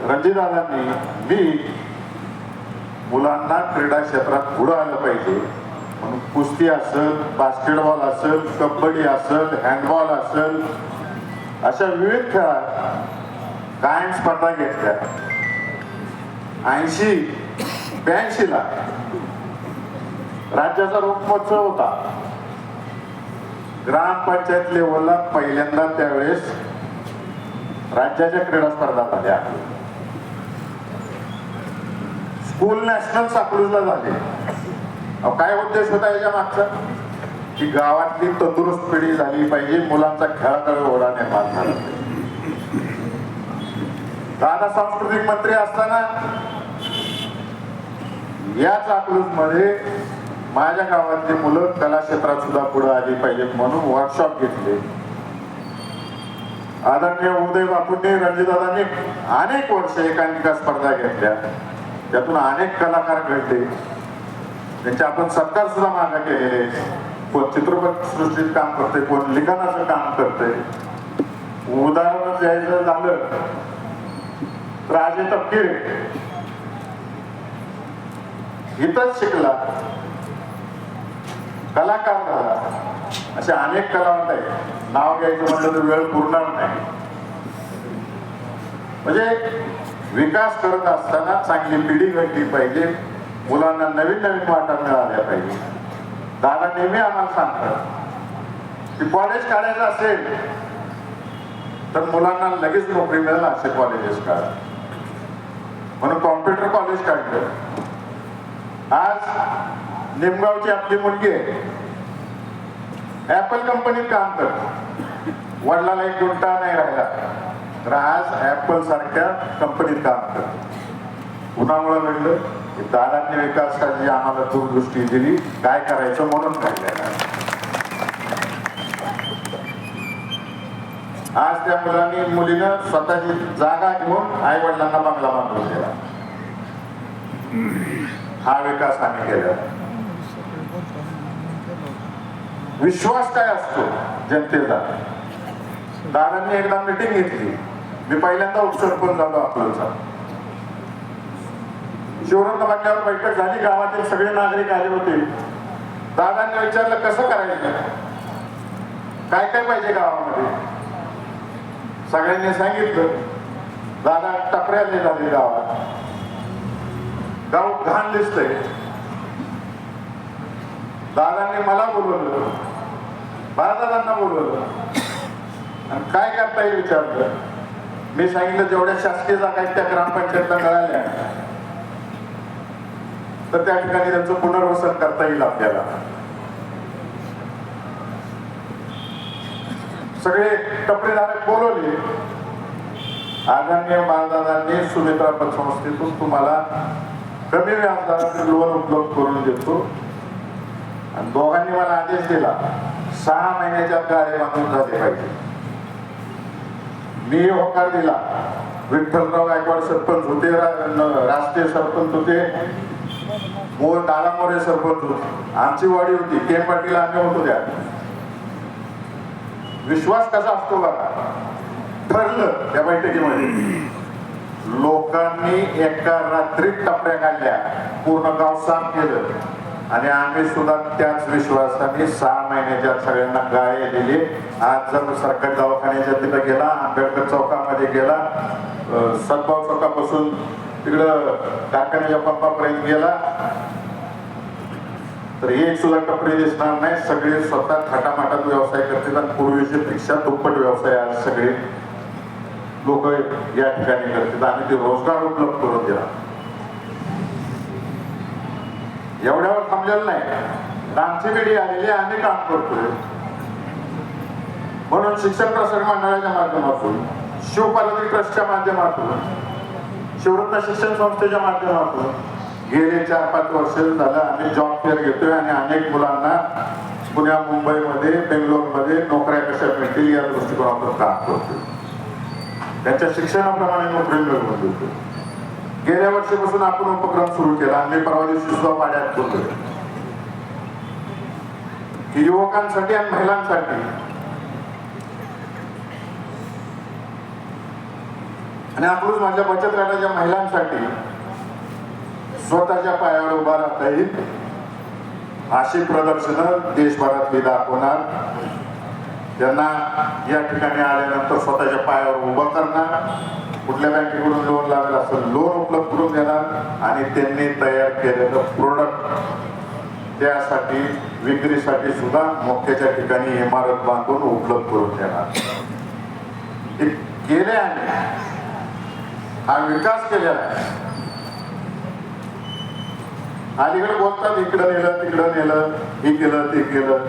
रणजितदादांनी मी मुलांना क्रीडा क्षेत्रात पुढे आलं पाहिजे म्हणून कुस्ती असेल, बास्केटबॉल असेल, कबड्डी असेल, हँडबॉल असेल, अशा विविध खेळात कायम स्पर्धा घेतल्या. 80-82 ला राज्याचा रोपमहोत्सव होता. ग्रामपंचायत लेवलला पहिल्यांदा त्यावेळेस राज्याच्या क्रीडा स्पर्धा झाल्या. स्कूल नॅशनल साकळूजला झाले. काय उद्देश होता याच्या मागचा की गावातली तंदुरुस्त पिढी झाली पाहिजे, मुलांचा खेळाकडे ओढा निर्माण झाला. दादा सांस्कृतिक मंत्री असताना याच अकलूजमध्ये माझ्या गावातली मुलं कला क्षेत्रात सुद्धा पुढे आली पाहिजेत म्हणून वर्कशॉप घेतले. आदरणीय उदय बापूंनी, रणजितदादांनी अनेक वर्ष एकांकिका स्पर्धा घेतल्या. त्यातून अनेक कलाकार घडले. त्यांचे आपण सत्कार सुद्धा मागे केलेले. कोण चित्रपट सृष्टीत काम करते, कोण लिखाणाचं काम करते. उदाहरण द्यायचं झालं तर अजय तपकिरे इथंच शिकला, कलाकार झाला. असे अनेक कलावंत आहेत. नाव घ्यायचं म्हटलं तर वेळ पुरणार नाही. म्हणजे विकास करत असताना चांगली पिढी घडली पाहिजे, मुलांना नवीन नवीन वाटा मिळाल्या पाहिजे. दादा नेहमी आम्हाला सांगतात की कॉलेज काढायचं असेल तर मुलांना लगेच नोकरी मिळेल असे कॉलेजेस काढा. म्हणून कॉम्प्युटर कॉलेज काढलं. आज निमगावची आपली मुलगी आहे, ऍपल कंपनीत काम करते. वडिलाला एक गुंठा नाही राहिला तर आज ऍपल सारख्या कंपनीत काम करते. कुणामुळे घडलं? दादांनी विकासाची आम्हाला दूरदृष्टी दिली, काय करायचं म्हणून काढलेलं. आज त्या मुलांनी मुलीनं स्वतःची जागा घेऊन आई वडिलांना बंगला बांधून दिला. हा विकास आम्ही केला. विश्वास काय असतो जनतेचा? दादांनी एकदा मीटिंग घेतली. मी पहिल्यांदा उपसरपंच झालो अकलूजचा. शिवरत्न बांधल्यावर बैठक झाली. गावातील सगळे नागरिक आले होते. दादांनी विचारलं कसं करायचं, काय काय पाहिजे गावामध्ये. सगळ्यांनी सांगितलं. दादा टपऱ्याने झाले गावात, गाव घाण दिसतंय. दादांनी मला बोलवलं, दादांना बोलवलं आणि काय करता येईल विचारलं. मी सांगितलं जेवढ्या शासकीय जागा आहेत त्या ग्रामपंचायतला मिळाल्या तर त्या ठिकाणी त्यांचं पुनर्वसन करता येईल आपल्याला. सगळे कपडेधारक बोलवले. आदरणीय बाळदादांनी सुमित्रा पतसंस्थेतून तुम्हाला कमी व्याजदराचे लोन उपलब्ध करून देतो. आणि दोघांनी मला आदेश दिला 6 महिन्याच्या गाळे बांधून झाले पाहिजे. मी होकार दिला. विठ्ठलराव गायकवाड सरपंच होते, राष्ट्रीय सरपंच होते, दादा मोरे सरपंच होते, आमची वाडी होती, के पाटील आम्ही होतो. त्या विश्वास कसा असतो बघा. ठरलं त्या बैठकीमध्ये. लोकांनी एका रात्रीत टपऱ्या काढल्या, पूर्ण गाव साफ केलं आणि आम्ही सुद्धा त्याच विश्वासाने 6 महिन्याच्या सगळ्यांना गाळे दिले. आज जर सरकारी दवाखान्याच्या तिथं गेला, आंबेडकर चौकामध्ये गेला, सद्भाव चौकापासून तिकडं कारखान्याच्या पंपापर्यंत गेला तर एक सुद्धा कपडे दिसणार नाही. सगळे स्वतः थाटामाटात व्यवसाय करतात आणि पूर्वीच्या पेक्षा दुप्पट व्यवसाय आज सगळे लोक या ठिकाणी करतात. आम्ही ते रोजगार उपलब्ध करून दिला. एवढ्यावर थांबलेलं नाही. आमची पिढी आलेली, आम्ही काम करतोय. म्हणून शिक्षण प्रसारण मंडळाच्या माध्यमातून, शिवपार्वती ट्रस्टच्या माध्यमातून, शिवरत्न शिक्षण संस्थेच्या माध्यमातून गेले 4-5 वर्ष झालं आम्ही जॉब फेअर घेतोय आणि अनेक मुलांना पुण्या, मुंबईमध्ये, बेंगलोरमध्ये नोकऱ्या कशा मिळतील या दृष्टिकोनातून काम करतोय. त्यांच्या शिक्षणाप्रमाणे नोकरी मिळवून देतोय. गेल्या वर्षीपासून आपण उपक्रम सुरू केला आणि मी परवा दिवशी सुद्धा पाड्यात बोलतोय की युवकांसाठी आणि महिलांसाठी आणि अकलूज माझ्या बचत गटाच्या महिलांसाठी स्वतःच्या पायावर उभा राहता येईल अशी प्रदर्शनं देशभरातली दाखवणार. त्यांना या ठिकाणी आल्यानंतर स्वतःच्या पायावर उभं करणार, कुठल्या बँकेकडून लोन लागेल असं लोन उपलब्ध करून देणार आणि त्यांनी तयार केलेलं प्रोडक्ट त्यासाठी विक्रीसाठी सुद्धा मोक्याच्या ठिकाणी इमारत बांधून उपलब्ध करून देणार. हे केले आहे, हा विकास केलेला आहे. अलीकडे बोलतात इकडं नेलं तिकडं नेलं, हे केलं ते केलं.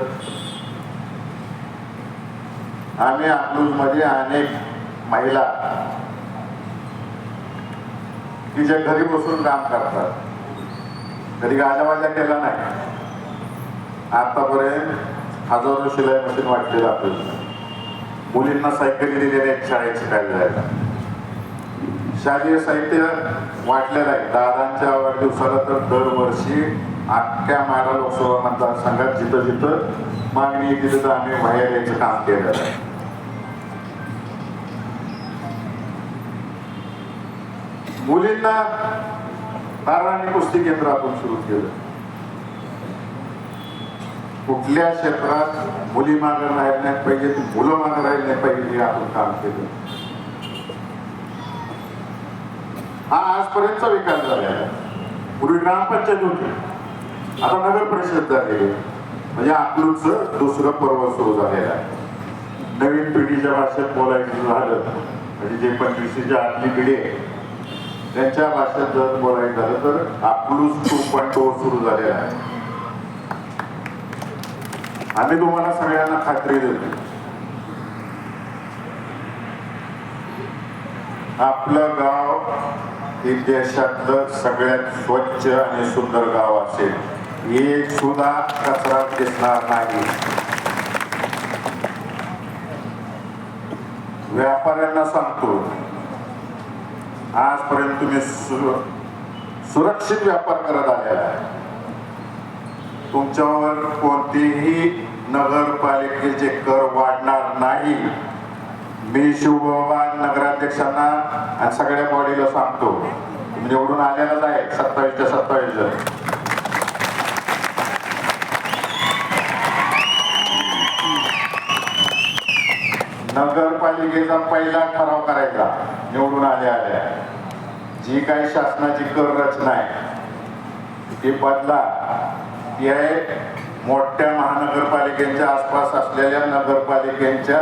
आम्ही अकलूज मध्ये अनेक महिला की जे घरी बसून काम करतात, कधी गाजावाजा केला नाही. आतापर्यंत हजारो शिलाई मशीन वाटले जाते. मुलींना सायकली दिलेल्या आहेत शाळेत शिकायला जायला. शालेय साहित्य वाटलेलं आहे. दादांच्या वाढदिवसाला तर दरवर्षी अख्ख्या माढा लोकसभा मतदारसंघात जिथं जिथं मागणी येते तिथं आम्ही बाहेर यायचं काम केलेलं आहे. मुलींना ताराणी कुस्ती केंद्र आपण सुरू केलं. कुठल्या क्षेत्रात मुली मागं राहिल्या नाही पाहिजे, मुलं मागं राहिली नाही पाहिजे हे आपण काम केलं. हा आजपर्यंतचा विकास झालेला आहे. पूर्वी ग्रामपंचायत होती, आता नगर परिषद झालेली, म्हणजे अकलूजचं दुसरं पर्व सुरू झालेलं आहे. नवीन पिढीच्या भाषेत बोलायचं झालं म्हणजे जे 25च्या आतली पिढी आहे त्यांच्या भाषेत जर बोलायचं झालं तर अकलूज 2.0 सुरू झालेला आहे. आम्ही तुम्हाला सगळ्यांना खात्री देतो, आपलं गाव हे देशातलं सगळ्यात स्वच्छ आणि सुंदर गाव असेल. एक सुद्धा कचरा दिसणार नाही. व्यापाऱ्यांना सांगतो, आजपर्यंत तुम्ही सुरक्षित व्यापार करत आलेला आहे. तुमच्यावर कोणतेही नगरपालिकेचे कर वाढणार नाही. मी शिवबाबा नगराध्यक्षांना आणि सगळ्या बॉडीला सांगतो, तुम्ही निवडून आलेलाच आहे 27च्या 27 जण. नगरपालिकेचा पहिला ठराव करायचा निवडून आल्या जी काही शासनाची कर रचना आहे ती बदला. ती आहे मोठ्या महानगरपालिकेच्या आसपास असलेल्या नगरपालिकेच्या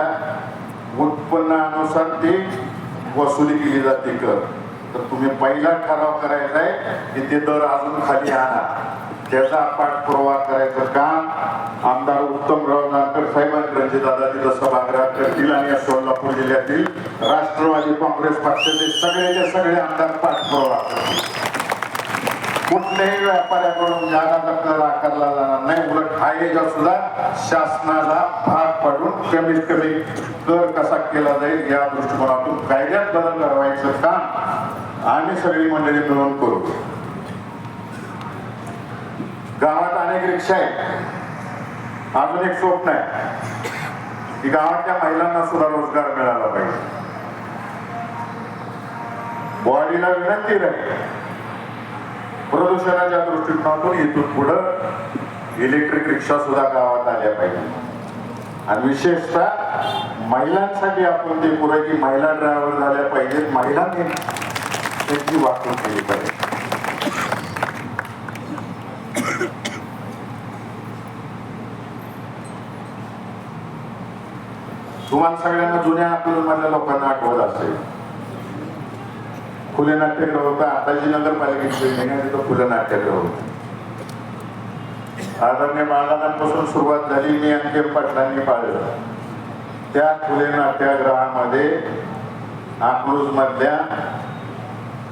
उत्पन्नानुसार ती वसुली केली जाते कर. तर तुम्ही पहिला ठराव करायचा आहे की ते दर अजून खाली आणा. त्याचा पाठपुरावा करायचं काम आमदार उत्तमराव जानकर साहेब आणि रणजितदादा तिथं सभागृहात करतील आणि या सोलापूर जिल्ह्यातील राष्ट्रवादी काँग्रेस पक्षाचे सगळेचे सगळे आमदार पाठपुरावा करतील. कुठल्याही व्यापाऱ्याकडून जादा कर आकारला जाणार नाही. उलट हा याच्यावर सुद्धा शासनाला भाग पाडून कमीत कमी कर कसा केला जाईल या दृष्टिकोनातून कायद्यात बदल करायचं काम आम्ही सगळी मंडळी मिळून करू. गावात अनेक रिक्षा आहेत. अजून एक स्वप्न आहे की गावातल्या महिलांना सुद्धा रोजगार मिळाला पाहिजे. बॉडीला विनंती राहील, प्रदूषणाच्या दृष्टिकोनातून इथून पुढं इलेक्ट्रिक रिक्षा सुद्धा गावात आल्या पाहिजे. आणि विशेषतः महिलांसाठी आपण ते पुढे की महिला ड्रायव्हर झाल्या पाहिजेत. महिलांनी त्यांची वाहतूक केली पाहिजे. तुम्हाला सगळ्यांना जुन्या अकलूजमधल्या लोकांना आठवत असेल, खुले नाट्यगृह होतं. आताची नगरपालिकेची बिल्डिंग आहे तिथं खुलं नाट्यगृह होतं. आदरणीय बाळादांपासून सुरुवात झाली, मी अंकित पाटलांनी पाळलं. त्या खुले नाट्यगृहामध्ये अकलूज मधल्या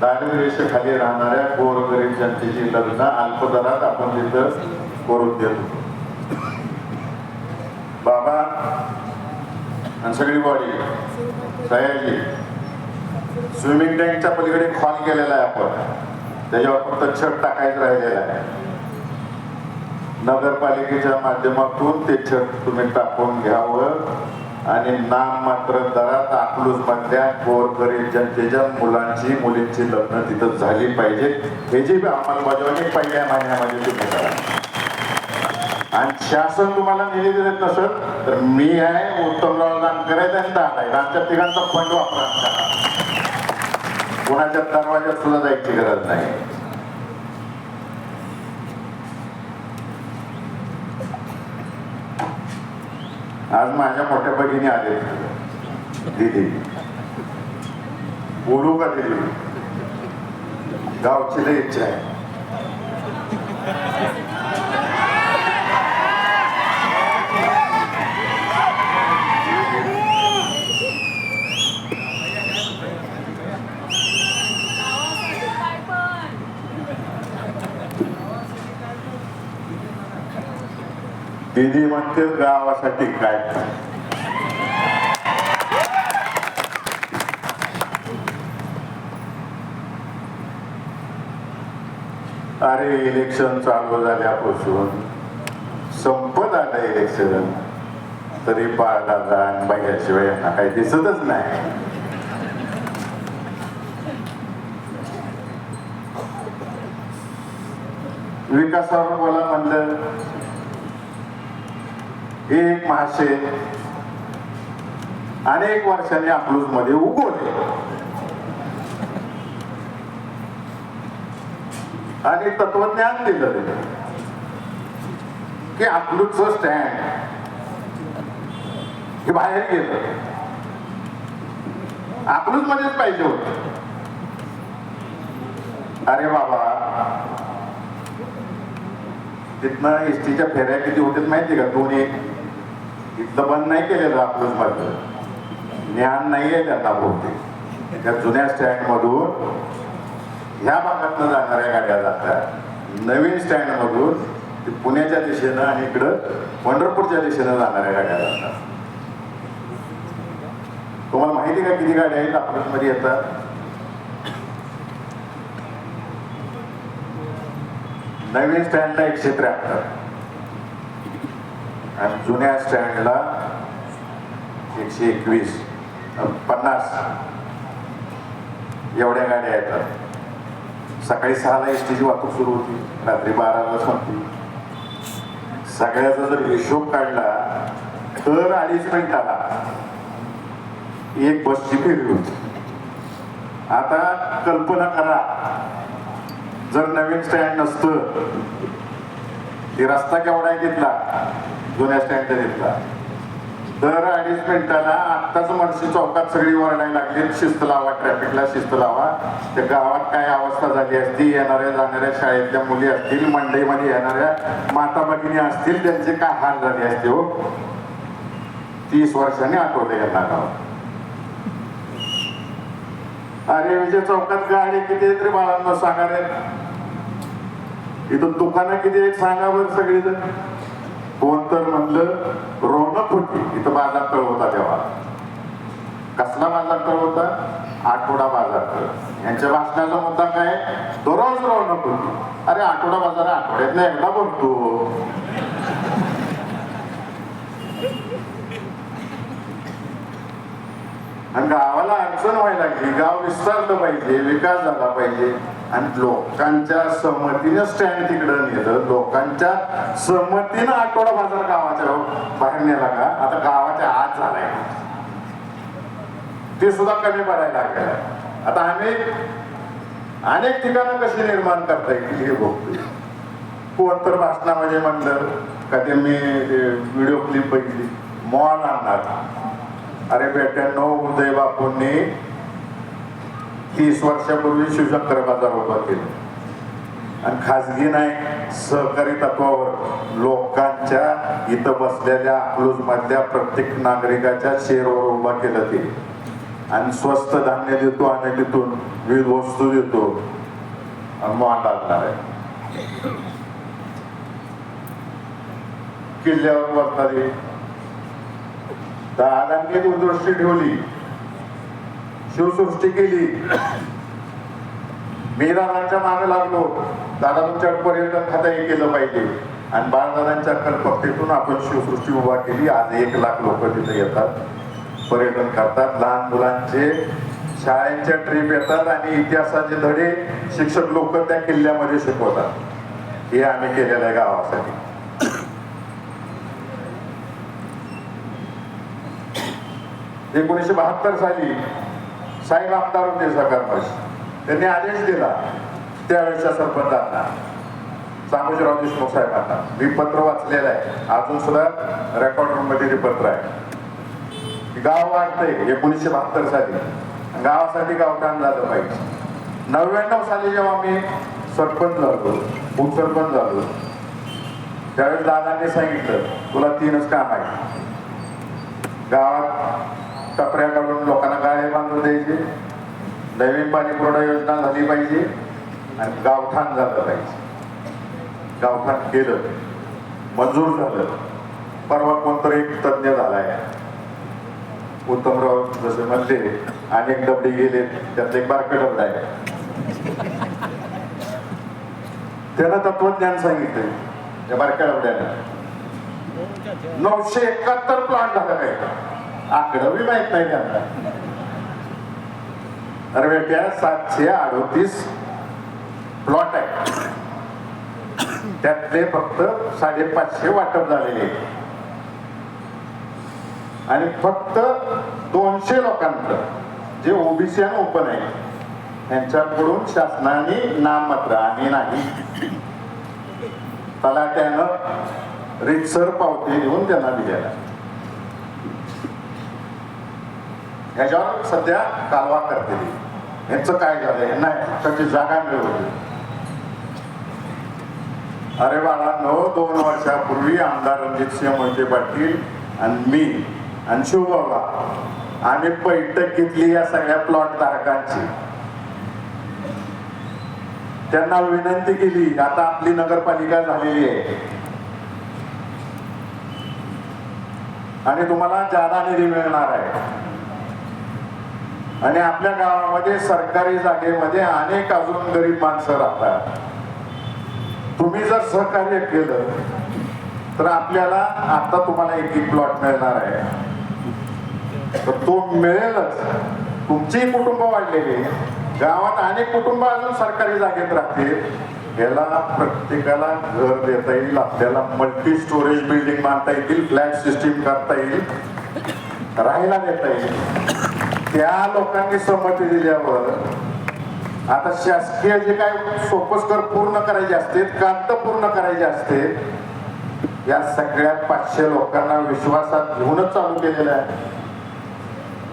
दारिद्र्य रेषेखाली राहणाऱ्या गोरगरीब जनतेची लग्न अल्पदरात आपण तिथं करून देत होतो. बाबा आणि सगळी बॉडी सयाजी स्विमिंग टँकच्या पलीकडे हॉल केलेला आहे आपण, त्याच्यावर फक्त छत टाकायचं राहिलेलं आहे. नगरपालिकेच्या माध्यमातून ते छत तुम्ही टाकून घ्यावं आणि नाम मात्र दरात अकलूज मधल्या गोरगरीब जनतेच्या मुलांची मुलींची लग्न तिथं झाली पाहिजे. हे जी अंमलबजावणी पहिल्या महिन्यामध्ये तुम्ही करा. आणि शासन तुम्हाला निधी देत नसेल तर मी आहे, उत्तमराव जानकर आहे, त्यांनी आहे, आमच्या तिघांचा फंड वापरा. कोणाच्या दरवाज्यात सुद्धा जायची गरज नाही. आज माझ्या मोठ्या भगिनी आले. दिदी बोलू का दिदी? गावची लई इच्छा आहे. दिदी म्हणते गावासाठी काय. अरे इलेक्शन चालू झाल्यापासून संपत आलं इलेक्शन, तरी बाळदादा आणि बाह्याशिवाय यांना काही दिसतच नाही. विकासावर बोला म्हणलं, एक महाशय अनेक वर्षांनी अकलूज मध्ये उगवले आणि तत्वज्ञान दिलं की अकलूजचं स्टँड हे बाहेर गेलं, अकलूज मध्येच पाहिजे होत. अरे बाबा, तिथनं एसटीच्या फेऱ्या किती होत्यात माहिती का? दोन्ही. इथलं बंद नाही केलेलं अकलूज मध्ये, ज्ञान नाहीये त्यांना बहुतेक. त्या जुन्या स्टँड मधून ह्या भागातनं जाणाऱ्या गाड्या जातात, नवीन स्टँड मधून पुण्याच्या दिशेनं आणि इकडं पंढरपूरच्या दिशेनं जाणाऱ्या गाड्या जातात. तुम्हाला माहिती का किती गाड्या आहेत अकलूज मध्ये येतात? नवीन स्टँडला 173 आणि जुन्या स्टँडला 121, 50 एवढ्या गाड्या येतात. सकाळी 6ला एसटीची वाहतूक सुरू होती, रात्री 12ला संपली. सगळ्याचा जर हिशोब काढला तर 2.5 मिनिटाला एक बसची फेरी होती. आता कल्पना करा, जर नवीन स्टँड नसतं, ते रस्ता केवढा आहे तिथला, जुन्या स्टँडच्या तिथला, दर 2.5 मिनिटाला आत्ताच मनशी चौकात सगळी वरडायला लागली, शिस्त लावा, ट्रॅफिकला शिस्त लावा. त्या गावात काय अवस्था झाली असती, येणाऱ्या जाणाऱ्या शाळेतल्या मुली असतील, मंडईमध्ये येणाऱ्या माता भगिनी असतील, त्यांचे काय हाल झाले असते हो. 30 वर्षांनी आठवले यांना गावात. अरे विजय चौकात गाडी किती तरी बाळांना सांगा रे. इथं दुकानं किती एक सांगा बरं सगळीजण. कोण तर म्हणलं रौनक होती इथं. बाजार तळ होता तेव्हा. कसला बाजार तळ होता? आठवडा बाजार तळ. यांच्या भाषणाचा मुद्दा काय? दररोज रौनक होती. अरे आठवडा बाजार आठवड्यात एकदा बोलतो. आणि गावाला अडचण व्हायला लागली, गाव विस्तारलं पाहिजे, विकास झाला पाहिजे, आणि लोकांच्या सहमतीने स्टँड तिकडं नेलं. लोकांच्या सहमतीनं आठवडा बाजार गावाच्या बाहेर नेला का? आता गावाच्या आत झालाय, ते सुद्धा कमी पडायला लागलं. आता आम्ही अनेक ठिकाणं कशी निर्माण करता येईल हे बघतोय. कोण तर भाषणामध्ये म्हणलं का, ते मी व्हिडिओ क्लिप बघितली, मॉल आणणार. अरे बेट्यानो, उदय बापूंनी 30 वर्षापूर्वी शिवशंकर बाजार उभा केला आणि खाजगी नाही, सहकारी तत्वावर लोकांच्या इथं बसलेल्या अकलूज मधल्या प्रत्येक नागरिकाच्या शेअरवर उभा केलं ते. आणि स्वस्त धान्य देतो आणि तिथून विविध वस्तू देतो आणि मॉल लागणार आहे. किल्ल्यावर बसणारी दादांनी दूरदृष्टी ठेवली, शिवसृष्टी केली. मी दादांच्या मागे लागलो, दादा तुमच्याकडे पर्यटन खातं हे केलं पाहिजे, आणि बाळदादांच्या कल्पकतेतून आपण शिवसृष्टी उभा केली. आज 1 लाख लोक तिथे येतात. पर्यटन करतात. लहान मुलांचे शाळेच्या ट्रिप येतात आणि इतिहासाचे धडे शिक्षक लोक त्या किल्ल्यामध्ये शिकवतात. हे आम्ही केलेलं आहे गावासाठी. 1972 साली साहेब आमदार होते सकारमाशी. त्यांनी आदेश दिला त्यावेळेच्या सरपंचांना, चांगोजीराव देशमुख साहेबांना. मी पत्र वाचलेलं आहे, अजून सुद्धा रेकॉर्ड रूम मध्ये ते पत्र आहे. गाव वाढतंय 1972 साली, गावासाठी गावठाण झालं पाहिजे. 99 साली जेव्हा मी सरपंच झालो, उपसरपंच झालो, त्यावेळेस दादांनी सांगितलं तुला 3च काम आहे. गावात टपऱ्या काढून लोकांना गाळे बांधून द्यायचे, नवीन पाणी पुरवठा योजना झाली पाहिजे आणि गावठाण झालं पाहिजे. गावठाण केलं, मंजूर झालं. परवा कोणतरी एक तज्ञ झालाय, उत्तमराव जसे म्हणले, अनेक डबडे गेले, त्यात एक बारकं डबडा आहे. त्यानं तत्वज्ञान सांगितलं त्या बारक्या डबड्यानं. 971 प्लॉट झाला काय, आकडं बी माहित नाही त्यांना. अरे बेट्या 738 प्लॉट आहे, त्यातले फक्त 550 वाटप झालेले आणि फक्त 200 लोकांचं जे ओबीसी आणि ओपन आहे यांच्याकडून शासनाने नाममात्र आणि नाही तलाट्यानं रितसर पावती देऊन त्यांना दिलेला. ह्याच्यावर सध्या कारवाई करते. यांचं काय झालं, यांना हक्काची जागा मिळवली. अरे बाळांनो, 2 वर्षापूर्वी आमदार रणजितसिंह मोहिते पाटील आणि मी आणि शिवबाबा आम्ही बैठक घेतली या सगळ्या प्लॉट धारकांची. त्यांना विनंती केली, आता आपली नगरपालिका झालेली आहे आणि तुम्हाला जादा निधी मिळणार आहे आणि आपल्या गावामध्ये सरकारी जागेमध्ये अनेक अजून गरीब माणसं राहतात. तुम्ही जर सहकार्य केलं तर आपल्याला आता तुम्हाला एक प्लॉट मिळणार आहे. तर तो मिळेलच. तुमची कुटुंब वाढलेली, गावात अनेक कुटुंब अजून सरकारी जागेत राहतील. याला प्रत्येकाला घर देता येईल, आपल्याला मल्टी स्टोरेज बिल्डिंग बांधता येतील, फ्लॅट सिस्टीम करता येईल, राहायला देता येईल. त्या लोकांनी संमती दिल्यावर आता शासकीय जे काय सोपस्कर पूर्ण करायचे असते, कागद पूर्ण करायचे असते, या सगळ्या 500 लोकांना विश्वासात घेऊनच चालू केलेलं आहे.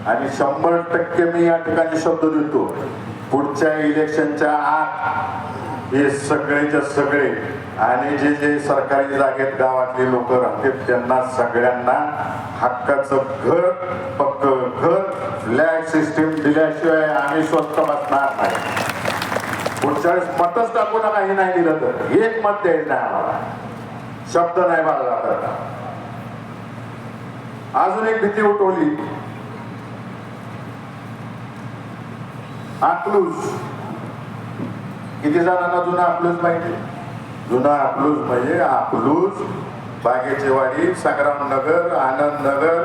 आणि 100% मी या ठिकाणी शब्द देतो, पुढच्या इलेक्शनच्या आत हे सगळेच्या सगळे आणि जे जे सरकारी जागेत गावातले लोक राहतील त्यांना सगळ्यांना हक्काचं घर, पक्क घर, फ्लॅट सिस्टीम दिल्याशिवाय आम्ही स्वस्त बसणार नाही. पुढच्या वेळेस मतच टाकू नका, हे नाही दिलं तर एक मत द्यायचं नाही आम्हाला, शब्द नाही बाळगला तर. अजून एक भीती उठवली, अकलूज. किती जणांना जुना अकलूज माहिती? जुना अकलूज म्हणजे अकलूज, बागेचेवाडी, संग्रामनगर, आनंदनगर,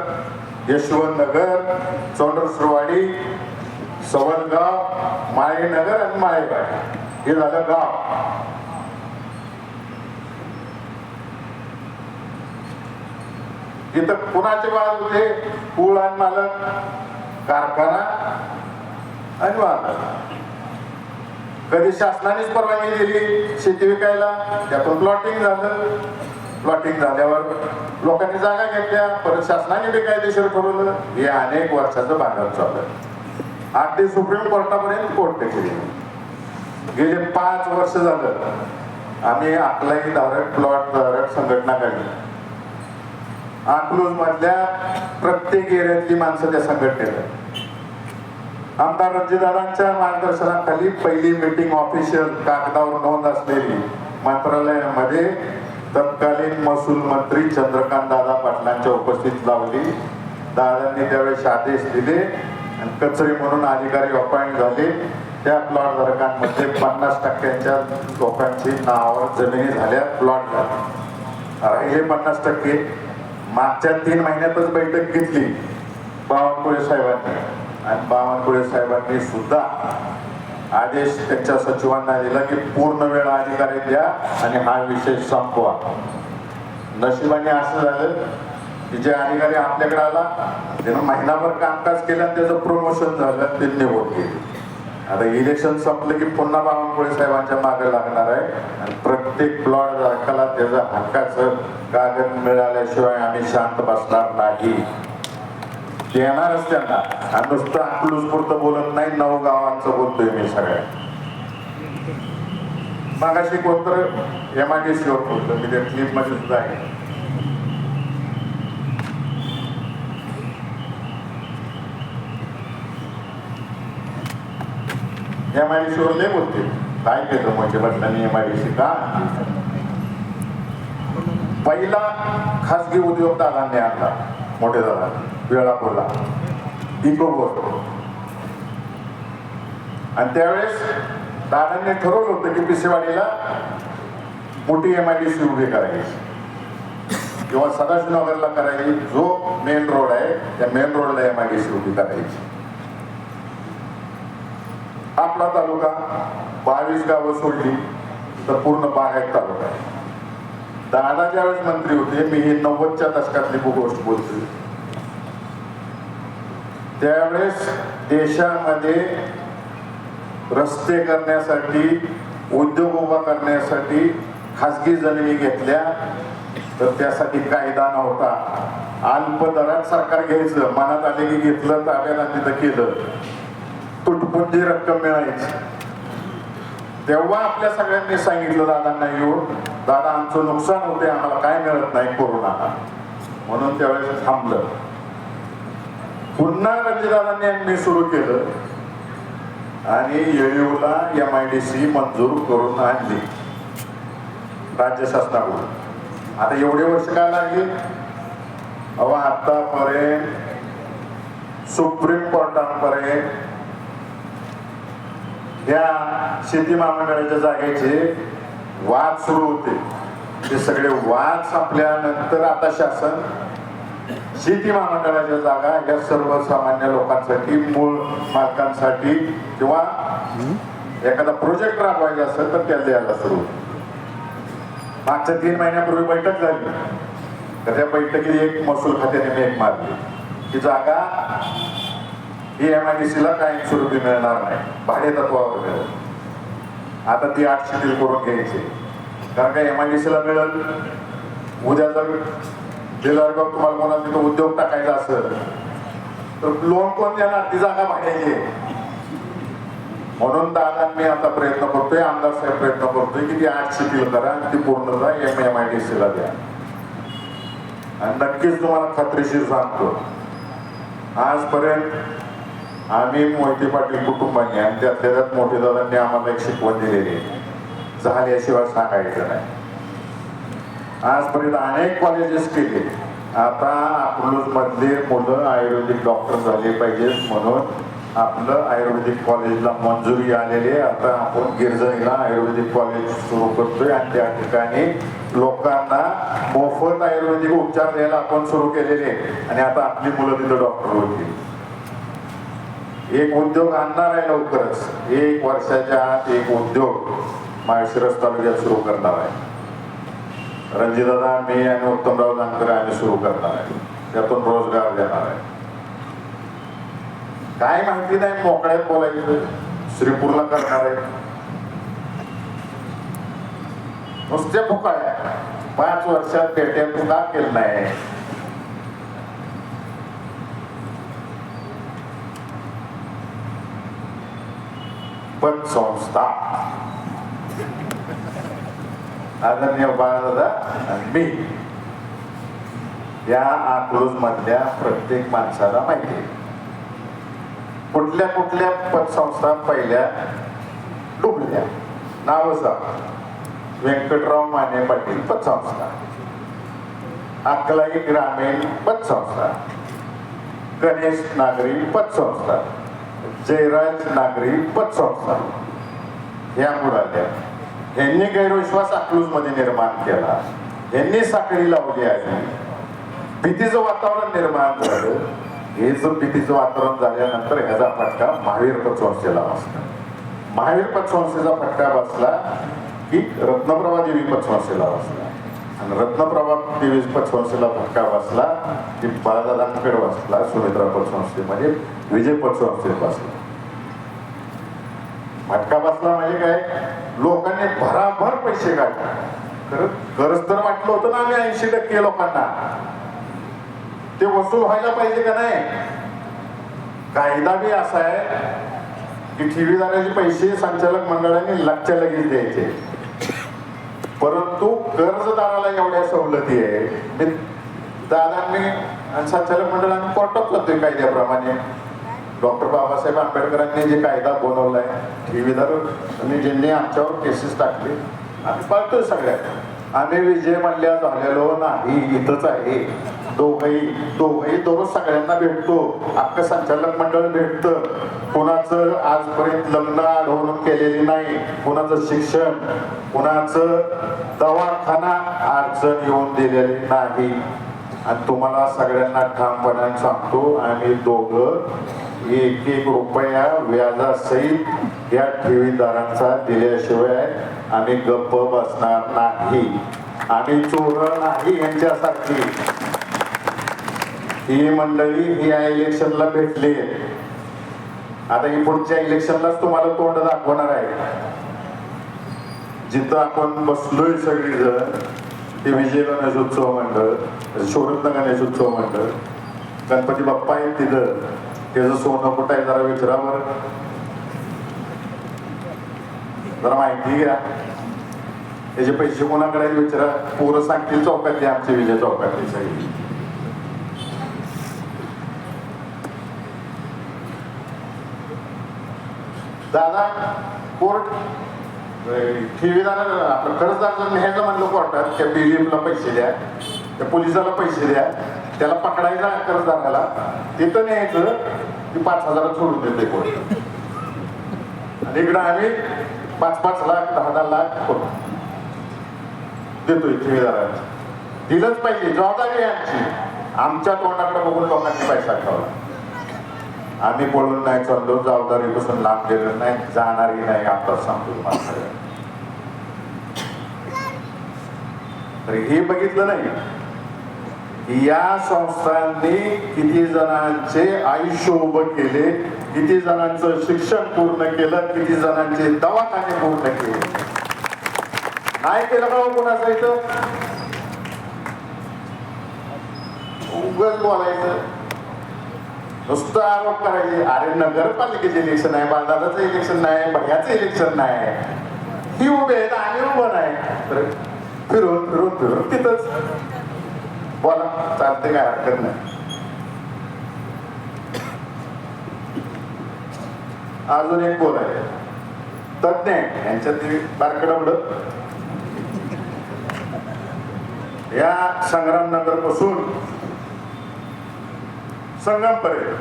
यशवंतनगर, चोंडरसरवाडी, सवलगाव, माळेनगर आणि माळेवाडी, हे झालं गाव. इथं कुणाचे बाजू होते? पूल आणि मालक, कारखाना आणि वाहतूक. कधी शासनानेच परवानगी दिली शेती विकायला, त्यातून प्लॉटिंग झालं. प्लॉटिंग झाल्यावर लोकांनी जागा घेतल्या, परत शासनाने बेकायदेशीर ठरवलं. हे अनेक वर्षाचं भांडण चाललं, अगदी सुप्रीम कोर्टापर्यंत कोर्ट केली. गेले 5 वर्ष झालं आम्ही अकलाई धारक, प्लॉट धारक संघटना काढली. अकलूज मधल्या प्रत्येक एरियातली माणसं त्या संघटनेत. आमदार रणजितदादांच्या मार्गदर्शनाखाली पहिली मीटिंग ऑफिशियल कागदावर नोंद असलेली मंत्रालयामध्ये तत्कालीन महसूल मंत्री चंद्रकांत दादा पाटलांच्या उपस्थित लावली. दादांनी त्यावेळेस आदेश दिले आणि कचरी म्हणून अधिकारी अपॉइंट झाले. त्या प्लॉट धारकांमध्ये 50% लोकांची नावावर जमिनी झाल्या, प्लॉट झाले. राहिले 50%. मागच्या 3 महिन्यातच बैठक घेतली बावनकुळे साहेबांनी, आणि बावनकुळे साहेबांनी सुद्धा आदेश त्यांच्या सचिवांना दिला की पूर्ण वेळ अधिकारी द्या आणि हा विषय संपवा. नशिबाने असं झालं की जे अधिकारी आपल्याकडे आला त्यानं महिनाभर कामकाज केलं आणि त्याचं प्रमोशन झालं, ते निवड केली. आता इलेक्शन संपलं की पुन्हा बावनकुळे साहेबांच्या मागे लागणार आहे आणि प्रत्येक प्लॉट धारकाला त्याचं हक्काचं कागद मिळाल्याशिवाय आम्ही शांत बसणार नाही. देणारच त्यांना. आणि नुसतं अकलूजपुरतं बोलत नाही, 9 गावांचं बोलतोय मी सगळ्या. मागाशी कोणतं MIDC वर बोलतो मी, त्या क्लिप मध्ये सुद्धा आहे. MIDC वर लय बोलते. काय केलं म्हणजे बदलांनी MIDC का? पहिला खासगी उद्योग दादांनी आणला, मोठे दादा वेळापूरला, इकोबोट. आणि त्यावेळेस दादांनी ठरवलं होतं की पिसेवाडीला मोठी MIDC उभी करायची किंवा सदाशिवनगरला करायची. जो मेन रोड आहे त्या मेन रोडला MIDC उभी करायची. आपला तालुका 22 गावं सोडली तर पूर्ण बागायत तालुका आहे. दादा ज्यावेळेस मंत्री होते, मी ही 90च्या दशकातली गोष्ट बोलतोय, त्यावेळेस देशामध्ये रस्ते करण्यासाठी, उद्योग उभा करण्यासाठी खासगी जमिनी घेतल्या तर त्यासाठी कायदा नव्हता. अल्प दरात सरकार घ्यायचं, मनात आले की घेतलं, ताब्यात तिथं केलं, तुटपुंजी रक्कम मिळायची. तेव्हा आपल्या सगळ्यांनी सांगितलं दादांना येऊन, दादा आमचं नुकसान होते, आम्हाला काय मिळत नाही कोरोना, म्हणून त्यावेळेस थांबलं. पुन्हा रणजितदादांनी मी सुरू केलं आणि येळीवला MIDC मंजूर करून आणली राज्य शासनाकडून. आता एवढे वर्ष काय लागली? अहो आतापर्यंत सुप्रीम कोर्टापर्यंत या शेती महामंडळाच्या जागेचे वाद सुरू होते. ते सगळे वाद संपल्यानंतर आता शासन शेती महामंडळाच्या जागा या सर्वसामान्य लोकांसाठी, मूळ मालकांसाठी किंवा एखादा प्रोजेक्ट राबवायचा असेल तर त्याला द्यायला सुरू. मागच्या 3 महिन्यापूर्वी बैठक झाली, तर त्या बैठकीत एक महसूल खात्याने मेक मारली की जागा ही MIDCला कायमस्वरूपी मिळणार नाही, भाडे तत्वावर मिळेल. आता ती 8 शिथिल करून घ्यायची, कारण का MIDCला मिळेल. उद्या जर बेलारगाव तुम्हाला कोणाला तिथं उद्योग टाकायचा असेल तर लोन कोण देणार? ती जागा भाड्याची. म्हणून दादा मी आता प्रयत्न करतोय, आमदार साहेब प्रयत्न करतोय की ती 8 शिथिल करा आणि ती पूर्णतः MIDCला द्या. आणि नक्कीच तुम्हाला खात्रीशीर सांगतो, आजपर्यंत आम्ही मोहिते पाटील कुटुंबाने आणि त्यातल्या त्यात मोठे दादांनी आम्हाला एक शिकवण दिलेली आहे, झाल्याशिवाय सांगायचं नाही. आजपर्यंत अनेक कॉलेजेस केले. आता अकलूज मधले मुलं आयुर्वेदिक डॉक्टर झाले पाहिजेत म्हणून आपलं आयुर्वेदिक कॉलेजला मंजुरी आलेली आहे. आता आपण गिरजणीला आयुर्वेदिक कॉलेज सुरू करतोय आणि त्या ठिकाणी लोकांना मोफत आयुर्वेदिक उपचार द्यायला आपण सुरू केलेले आहे. आणि आता आपली मुलं तिथं डॉक्टर होतील. एक उद्योग आणणार आहे लवकरच, 1 वर्षाच्या आत एक उद्योग माळशिरस तालुक्यात सुरू करणार आहे. रणजितदादा, मी आणि उत्तमराव जानकर आम्ही सुरू करणार आहे. त्यातून रोजगार देणार आहे. काय माहिती नाही, मोकळ्यात बोलायचं. श्रीपूरला करणार आहे, नुसत्या फुकाळ्या. 5 वर्षात पेट्या तू का केलं नाही? पतसंस्था आदरणीय बाळादादा आणि मी, या अकलूज मधल्या प्रत्येक माणसाला माहिती आहे कुठल्या कुठल्या पतसंस्था पहिल्या डुबल्या. नाव सांग: व्यंकटराव माने पाटील पतसंस्था, अक्कलाई ग्रामीण पतसंस्था, गणेश नागरी पतसंस्था, जयराज नागरी पतसंस्था. ह्या मुलाल्या यांनी गैरविश्वास अकलूज मध्ये निर्माण केला. यांनी साखळी लावली आहे, भीतीचं वातावरण निर्माण झालं. हे जर भीतीचं वातावरण झाल्यानंतर ह्याचा फटका महावीर पतसंस्थेला बसला. महावीर पतसंस्थेचा फटका बसला की रत्नप्रभा देवी पतसंस्थेला बसला, आणि रत्नप्रभा देवी पतसंस्थेला फटका बसला की बाळदादांकडे बसला, सुमित्रा पतसंस्थेमध्ये विजय पतसंस्थेत बसला. फटका बसला म्हणजे काय, लोकांनी भराभर पैसे काढले. गरज तर वाटलं होतं ना आम्ही 80% लोकांना, ते वसूल व्हायला पाहिजे का नाही. कायदा बी असा आहे की ठेवीदाराचे पैसे संचालक मंडळाने लगच्या लगेच द्यायचे, परंतु कर्जदाराला एवढ्या सवलती आहे. दादांनी आणि संचालक मंडळाने कोर्टात जातोय कायद्याप्रमाणे. डॉक्टर बाबासाहेब आंबेडकरांनी जे कायदा बनवलाय, ठेवीदार आणि ज्यांनी आमच्यावर केसेस टाकले, आम्ही पाळतोय सगळ्यात. आम्ही विजय मल्ल्या झालेलो नाही, इथंच आहे. दोघही दररोज सगळ्यांना भेटतो, अख्खं संचालक मंडळ भेटतं. कोणाचं आजपर्यंत लग्न आढळून केलेली नाही, कोणाचं शिक्षण, कोणाचं दवाखाना अडचण येऊन दिलेली नाही. आणि तुम्हाला सगळ्यांना ठामपणाने सांगतो, आम्ही दोघं 1-1 रुपया व्याजासहित या ठेवीदारांचा दिल्याशिवाय आम्ही गप्प बसणार नाही. आम्ही चोर नाही यांच्यासारखी. ही मंडळी ही या इलेक्शनला भेटली, आता ही पुढच्या इलेक्शनलाच तुम्हाला तोंड दाखवणार आहे. जिथं आपण बसलोय सगळीजण, ते विजय गणेशोत्सव मंडळ, शोरत्न गणेशोत्सव मंडळ, गणपती बाप्पा आहे तिथं, त्याचं सोनं कुठं आहे जरा विचारावर, जरा माहिती घ्या. त्याचे पैसे कोणाकडे विचारा. पोरं सांगतील चौकातली, आमची विजय चौकातली सगळी. दादा कोर्ट ठेवीदार आपलं कर्जदार जर न्यायचं म्हणलं कोर्टात, त्या BLM ला पैसे द्या, त्या पोलिसाला पैसे द्या, त्याला पकडायचा कर्जदाराला, तिथं न्यायचं की 5,000 सोडून देते कोर्ट. आणि इकडं आम्ही 5-5 लाख 10-10 लाख देतोय ठेवीदाराला. दिलंच पाहिजे, जबाबदारी आमची. आमच्या तोंडाकडे बघून लोकांनी पैसा ठेवला. आम्ही पळून नाही चाललो, जबाबदारीपासून लांब गेलो नाही, जाणारही नाही. आताच सांगतो तुम्हाला. तर हे बघितलं नाही की या संस्थांनी किती जणांचे आयुष्य उभं केले, किती जणांचं शिक्षण पूर्ण केलं, किती जणांचे दवाखाने पूर्ण केले. नाही केलं का कोणाचं इथं उगाच बोलायचं, नुसतं आरोप करायचे. अरे नगरपालिकेचे इलेक्शन आहे, बाळदादाचं इलेक्शन नाही, भैयाचं इलेक्शन नाही, ही उभे आहेत आम्ही उभं नाही. तर फिरून फिरून फिरून तिथंच बोला, चालते, काय हरकत नाही. अजून एक बोल आहे, तज्ञ यांच्यात बारकडं या संग्रामनगर पासून संगमपर्यंत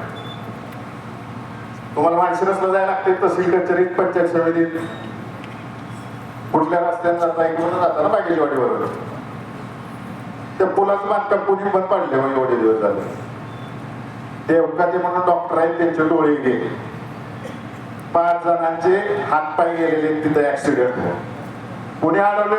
तुम्हाला माळशिरसला जायला लागते, तहसील कचेरीत, पंचायत समितीत, कुठल्या रस्त्याने जाता ऐकून जाता ना बागेजवाडीवर. त्या पुलाचं बांधकाम कोणी बंद पाडले एवढे दिवस झाले. देवकाते म्हणून डॉक्टर आहेत, त्यांचे डोळे गेले. 5 जणांचे हातपाय गेलेले तिथे ऍक्सिडेंट. कोणी अडवले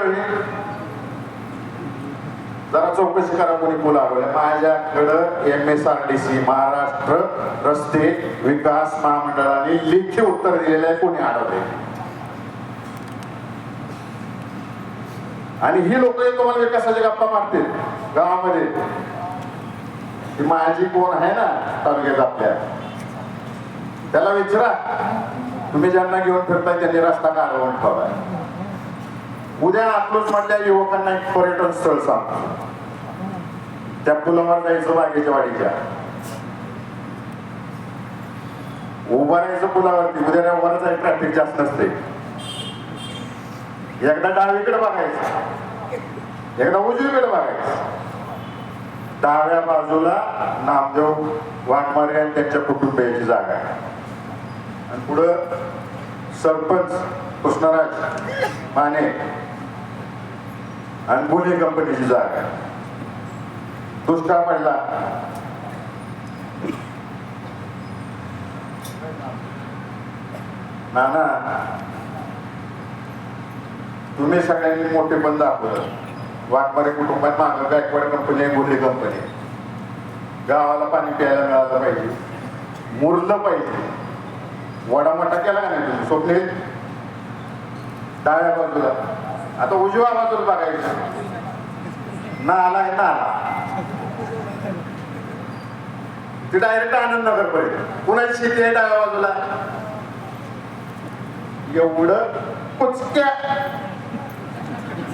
जरा चौकशी करा, कोणी पूल अडवले. माझ्याकडं MSRDC महाराष्ट्र रस्ते विकास महामंडळाने लेखी उत्तर दिलेलं आहे, कोणी अडवले. आणि ही लोक तुम्हाला विकासाच्या गप्पा मारतील गावामध्ये. ही माझी कोण आहे ना तालुक्यात आपल्या, त्याला विचारा. तुम्ही ज्यांना घेऊन फिरताय त्यांनी रस्ता का अडवून ठेवलाय. उद्या अकलूज मधल्या युवकांना एक पर्यटन स्थळ सांगतो, त्या पुलावर जायचं बागेच्या वाडीच्या, उभं राहायचं पुलावरती. उद्या वरच आहे, ट्रॅफिक जास्त नसते. एकदा डावीकडे बघायचं, एकदा उजवीकडे बघायचं. डाव्या बाजूला नामदेव वाघमारे आणि त्यांच्या कुटुंबियाची जागा आहे, आणि पुढं सरपंच कृष्णराज माने आणि बोले कंपनीची जागा आहे. दुष्काळ पडला, नाना, तुम्ही सगळ्यांनी मोठे पण दाखवलं. वाघमारे कुटुंबात मागं गायकवाड कंपनी आहे, बोलली कंपनी. गावाला पाणी प्यायला मिळालं पाहिजे, मुरलं पाहिजे. वडा मोठा केला का नाही तुम्ही? स्वप्ने डाव्या बाजूला, आता उजव्या बाजूला बघायचं. नाला आहे नाला, ती डायरेक्ट आनंदनगर पर्यंत. कुणाची शेती आहे डाव्या बाजूला? एवढं कुचक्या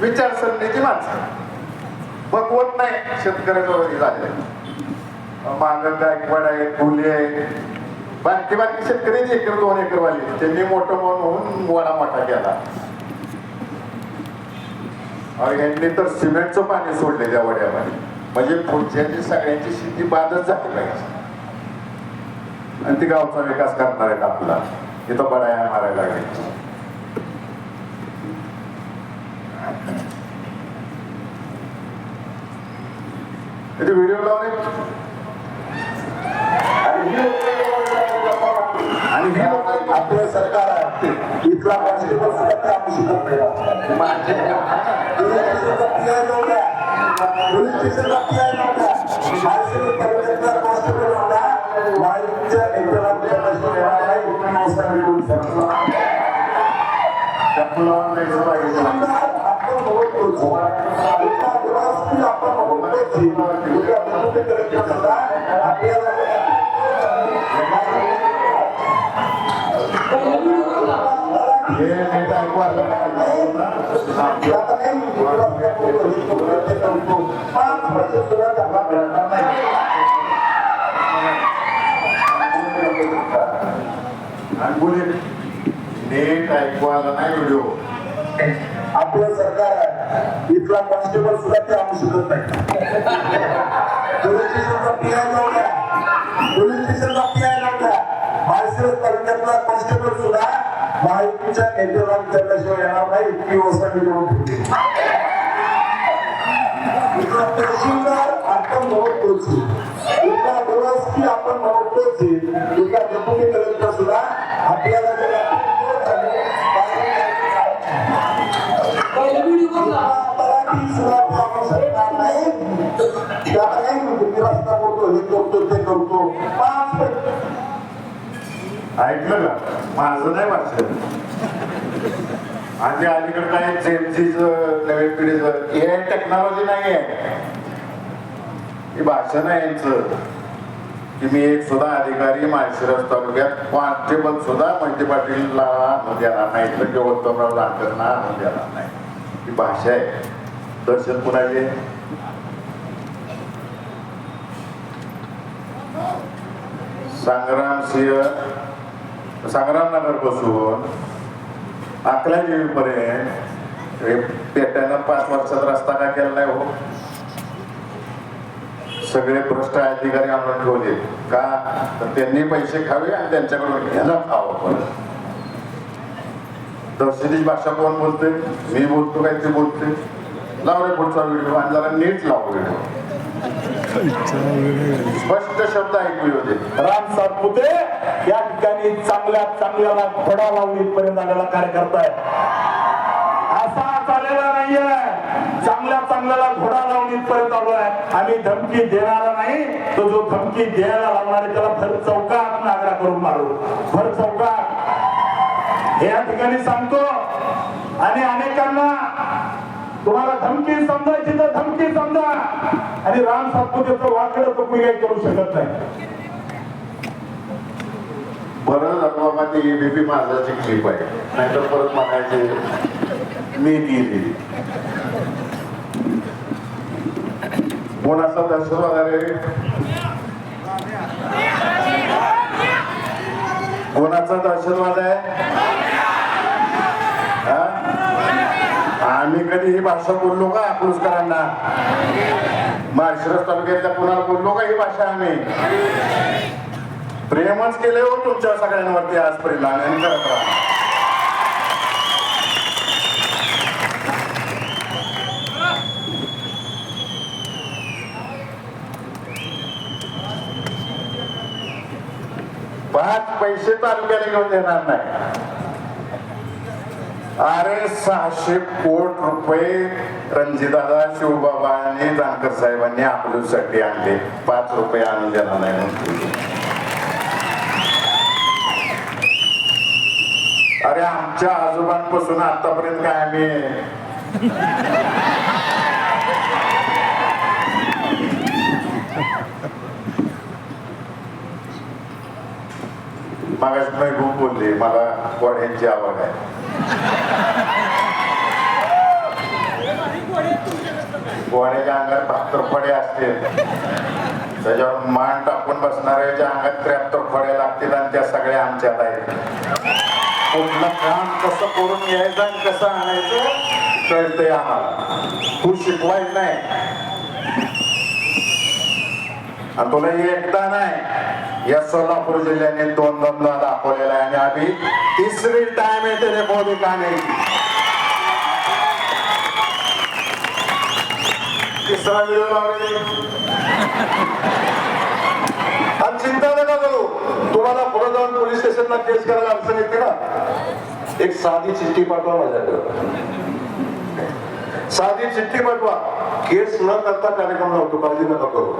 विचारसरणीची माणसं बघवत नाही शेतकऱ्याच्या वरी झाले. मागं गायकवाड आहे, फुले आहे, बारकी बारकी शेतकरी 1 एकर 2 एकर वाली, त्यांनी मोठं म्हणून वडा मोठा केला. यांनी तर सिमेंटचं पाणी सोडले त्या वड्यामध्ये, म्हणजे पुढच्याची सगळ्यांची शेती बादच झाली पाहिजे. आणि ती गावचा विकास करणार आहेत आपला. इथं बडाया मारायला लागले. व्हिडिओ लावणे आणि हे लोक आपलं सरकार आहे, इथला कॉन्स्टेबल सुद्धा आपण शिकत नाही. नीट ऐकवायला नाही व्हिडिओ. आपलं सरकार आहे, इथला कॉन्स्टेबल सुद्धा ते आणू शकत नाही. पोलीस स्टेशनचा पीआय नव्हता, पोलीस स्टेशनचा पीआय नव्हता. माळशिरस तालुक्यातला कॉन्स्टेबल सुद्धा महायुतीच्या नेत्याला विचारल्याशिवाय येणार नाही, इतकी व्यवस्था मी करून ठेवली. इथला तहसीलदार आपण महत्वाची, इथला डोळसकी आपण महत्वाची, इथला डेप्युटी कलेक्टर सुद्धा आपल्याला ऐकलं का? माझं नाही वाटत. आणि अलीकडे काय जेमजीच नवीन पिढीचं हे टेक्नॉलॉजी नाही आहे, ही भाषा नाही यांचं. की मी एक सुद्धा अधिकारी माळशिरस तालुक्यात कॉन्स्टेबल सुद्धा मोहिते पाटीलला आणून देणार नाही, तर उत्तमराव जानकरना आणून देणार नाही. ही भाषा आहे. दर्शन कुणाचे? संग्रामनगर पासून अकला पर्यंत पेट्यानं 5 वर्षात रस्ता काय केला नाही हो. सगळे भ्रष्ट अधिकारी आणून ठेवले का? तर त्यांनी पैसे खावे आणि त्यांच्याकडून घ्यायला खावं. पण दहशतीची भाषा कोण बोलते? मी बोलतो काय ते बोलते? लाव रे पुढचा व्हिडिओ आणि जरा नीट लाव व्हिडिओ, स्पष्ट शब्द ऐकू होते. राम सातपुते या ठिकाणी चांगल्याला घोडा लावून इथपर्यंत आलेला कार्यकर्ता आहे. असा चाललेला नाहीये, चांगल्याला घोडा लावून इथपर्यंत आलो आहे. आम्ही धमकी देणारा नाही, तो जो धमकी द्यायला लावणार त्याला भर चौकात नागरा करून मारू, भर चौकात या ठिकाणी सांगतो. आणि अनेकांना तुम्हाला धमकी समजायची तर धमकी समजा, आणि राम सातपुतेचं वाकडं तर काही करू शकत नाही. बरं झालं बाबा ते एबीपी माझाची क्लिप आहे, नाहीतर परत म्हणायचे मी गेली. कोणाचा दहशतवाद आहे? कोणाचा दहशतवाद आहे? आम्ही कधी ही भाषा बोललो का अकलूजकरांना? माळशिरस तालुक्यातल्या कुणाला बोललो का ही भाषा? आम्ही प्रेमच केले हो तुमच्या सगळ्यांवरती आजपर्यंत आणि करत राहा. पाच पैसे तालुक्याला घेऊन देणार नाही. अरे 600 कोटी रुपये रणजितदादा, शिवबाबा आणि जानकर साहेबांनी आपल्यासाठी आणले. 5 रुपये आणून देणार नाही म्हणून. अरे आमच्या आजोबांपासून आतापर्यंत काय आम्ही मागास महबूब बोलले मला घोड्यांची आवड आहे. घोड्याच्या अंगात 72 फडे असते, त्याच्यावर मान टाकून बसणाऱ्याच्या अंगात 73 फडे लागतील आणि त्या सगळ्या आमच्यात आहेत. कुठलं काम कसं करून घ्यायचं आणि कसं आणायचं कळतंय आम्हाला. तू शिकवायच नाही आणि तुला एकदा नाही या सोलापूर जिल्ह्याने 2-2दा दाखवलेला आहे आणि आम्ही तिसरी टाइम आहे त्याने मोदी का नाही. तिसरा व्हिडिओ लावलेला. आणि चिंता नका करू, तुम्हाला पुढे जाऊन पोलीस स्टेशनला केस करायला अडचण येते ना, एक साधी चिठ्ठी पाठवा माझ्याकडे. साधी चिठ्ठी पाठवा, केस न करता कार्यक्रम लावतो, काळजी नका करू.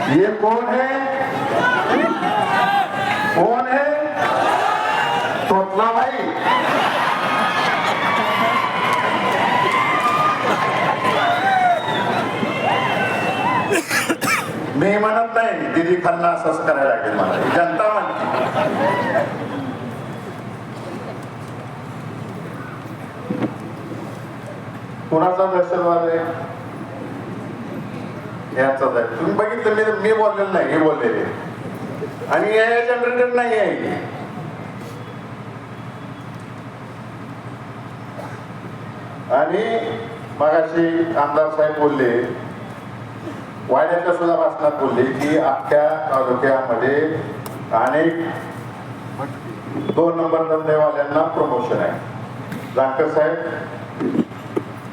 ये कौन है? कौन है? तोतला भाई. मी म्हणत नाही दिदी खालना असंच करायला लागेल, मला जनता म्हणते. कुणाचा दहशतवाद आहे? याचाच आहे. तुम्ही बघितलं, मी बोललेलं नाही, हे बोललेले. आणि या जनरेटेड नाही आहे. आणि मगाशी आमदार साहेब बोलले, वाड्याच्या सुद्धा भाषणात बोलले की अख्ख्या तालुक्यामध्ये अनेक 2 नंबर धंदेवाल्यांना प्रमोशन आहे. जानकर साहेब,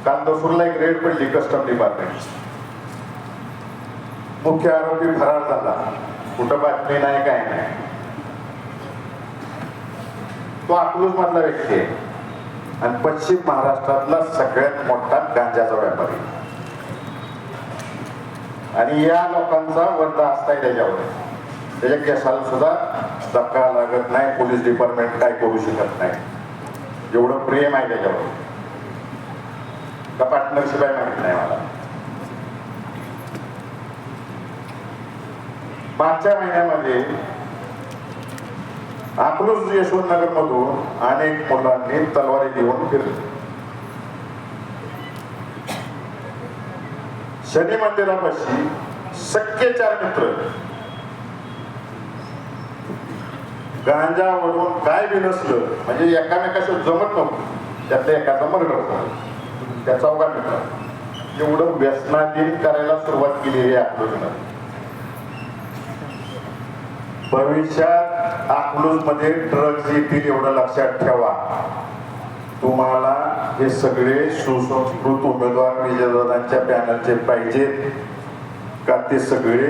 काल दसूरला एक रेड पडली कस्टम डिपार्टमेंट. मुख्य आरोपी फरार झाला, कुठं बातमी नाही, काय नाही. तो अकलूज मधला व्यक्ती आहे आणि पश्चिम महाराष्ट्रातला सगळ्यात मोठा गांजाचा व्यापारी. आणि या लोकांचा वर्धा असताय त्याच्यावर. त्याच्या केसाला सुद्धा धक्का लागत नाही, पोलीस डिपार्टमेंट काय करू शकत नाही. एवढं प्रेम आहे त्याच्यावर. का पार्टनरशिप आहे माहित नाही मला. मागच्या महिन्यामध्ये अकलूज यशवंतनगर मधून अनेक मुलांनी तलवारी घेऊन फिरले. शनी मंदिरापाशी सख्खे 4 मित्र गांजा वडून काय बी नसलं म्हणजे एकामेकाशी जमत नव्हतं, त्यातल्या एकाचा मर्डर झाला. त्या 4 मित्र एवढं व्यसनाधीन करायला सुरुवात केली आहे अकलूजनं. भविष्यात अकलूज मध्ये ड्रग्ज येतील एवढं लक्षात ठेवा. तुम्हाला हे सगळे सुसंस्कृत उमेदवार विजयदादांच्या पॅनलचे पाहिजेत का ते सगळे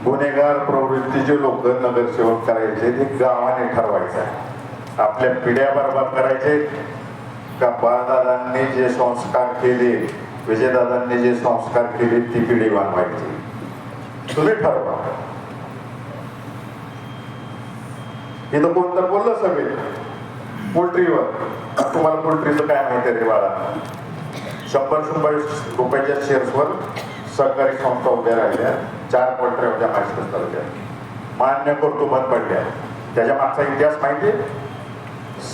गुन्हेगार प्रवृत्तीचे लोक नगरसेवक करायचे? ते गावाने ठरवायचं आहे. आपल्या पिढ्या बरबाद करायचे का बाळदादांनी जे संस्कार केले, विजयदादांनी जे संस्कार केले ती पिढी बनवायची? तुम्ही ठरवा. इथं कोण तर बोललं सगळे पोल्ट्रीवर. तुम्हाला पोल्ट्रीचं काय माहिती रे बाळा? 100 रुपयाच्या शेअर्सवर सहकारी संस्था उभ्या राहिल्या. 4 पोल्ट्र्या होत्या महाराष्ट्र तालुक्यात. मान्य करतो बंद पडल्या. त्याच्या मागचा इतिहास माहिती?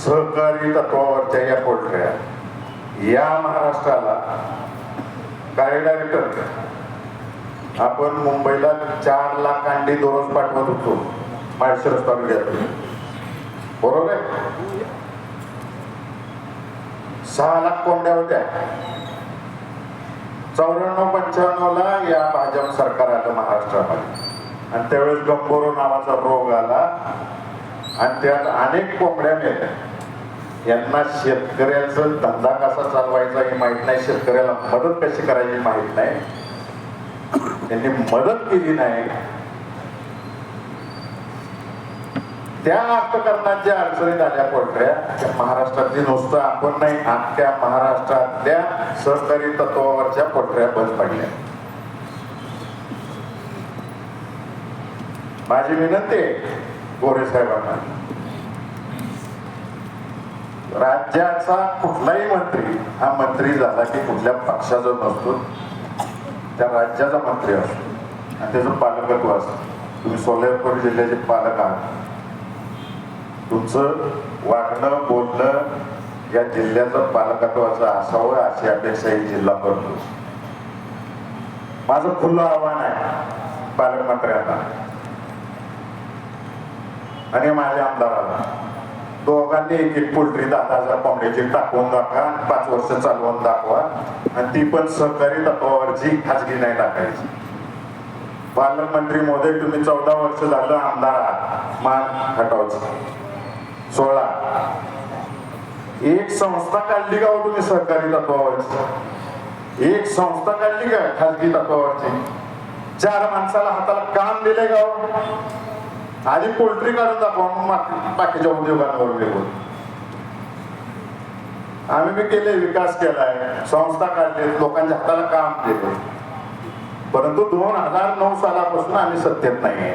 सहकारी तत्वावरच्या या पोल्ट्र्या या महाराष्ट्राला काय डायरेक्टर आपण मुंबईला 4 लाख अंडी दररोज पाठवत होतो महाराष्ट्र तालुक्यात. बरोबर आहे? 6 लाख कोंबड्या होत्या. 94-95 ला या भाजप सरकार आलं महाराष्ट्रामध्ये आणि त्यावेळेस गंभोरो नावाचा रोग आला आणि त्यात अनेक कोंबड्या मेल्या. यांना शेतकऱ्याचं धंदा कसा चालवायचा हे माहित नाही, शेतकऱ्याला मदत कशी करायची माहित नाही. त्यांनी मदत केली नाही. त्या अर्थकारणात ज्या अडचणीत आल्या पोटऱ्या त्या महाराष्ट्रातली नुसतं आपण नाही, अख्ख्या महाराष्ट्रातल्या सहकारी तत्वावरच्या पोटऱ्या बंद पडल्या. माझी विनंती आहे गोरे साहेबांना, राज्याचा कुठलाही मंत्री हा मंत्री झाला की कुठल्या पक्षाचा नसतो, त्या राज्याचा मंत्री असतो आणि त्याचं पालकत्व असतं. तुम्ही सोलापूर जिल्ह्याचे पालक आहात. तुमचं वागणं बोलणं या जिल्ह्याचं पालकत्वाचं असावं अशी अपेक्षा ही जिल्हा करतो. माझं खुलं आव्हान आहे पालकमंत्र्यांना आणि माझ्या आमदाराला, दोघांनी एक एक पोल्ट्री 10,000 कोंबड्याची टाकून दाखवा, 5 वर्ष चालवून दाखवा आणि ती पण सहकारी तत्वावरची, खाजगी नाही टाकायची. पालकमंत्री महोदय, तुम्ही 14 वर्ष झालं आमदार आहात, मान खटावचं 16. एक संस्था काढली का हो तुम्ही सहकारी तत्वावरची? एक संस्था काढली का खाजगी तत्वावरची? 4 माणसाला हाताला काम दिले का हो? आधी पोल्ट्री काढून दाखवा, मग बाकीच्या उद्योगांवर वेगळं. आम्ही बी केले, विकास केलाय, संस्था काढले, लोकांच्या हाताला काम दिले, परंतु 2009 सालापासून आम्ही सत्तेत नाही,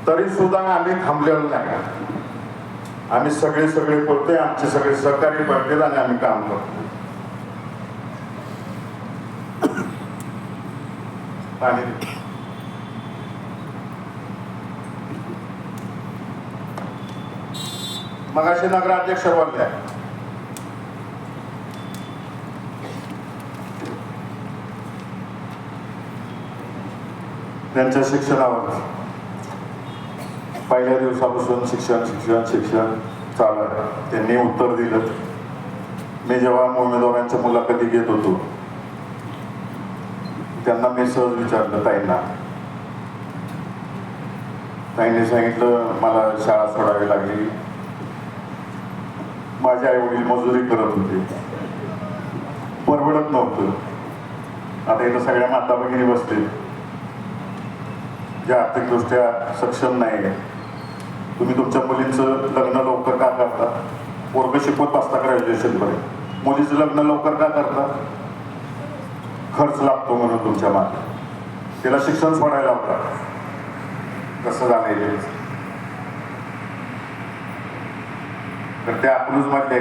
तरी सुद्धा आम्ही थांबलेलो नाही. आम्ही सगळे बोलतोय, आमचे सगळे सहकारी बनतील आणि आम्ही काम करतो. मगाशी नगराध्यक्ष बोलल्या, त्यांच्या शिक्षणावर पहिल्या दिवसापासून शिक्षण चालू आहे. त्यांनी उत्तर दिलं. मी जेव्हा उमेदवारांच्या मुलाखती घेत होतो त्यांना मी सहज विचारलं, ताईंनी सांगितलं मला शाळा सोडावी लागली, माझे आई वडील मजुरी करत होते, परवडत नव्हतं. आता इथं सगळ्या माता भगिनी बसले ज्या आर्थिकदृष्ट्या सक्षम नाही. तुम्ही तुमच्या मुलींचं लग्न लवकर का करता? पोरगं शिकवत बसता ग्रॅज्युएशन पर्यंत, मुलीचं लग्न लवकर का करता? खर्च लागतो म्हणून तुमच्या मागे. तिला शिक्षण सोडायला होता. कसं झालंय तर त्या अकलूज मध्ये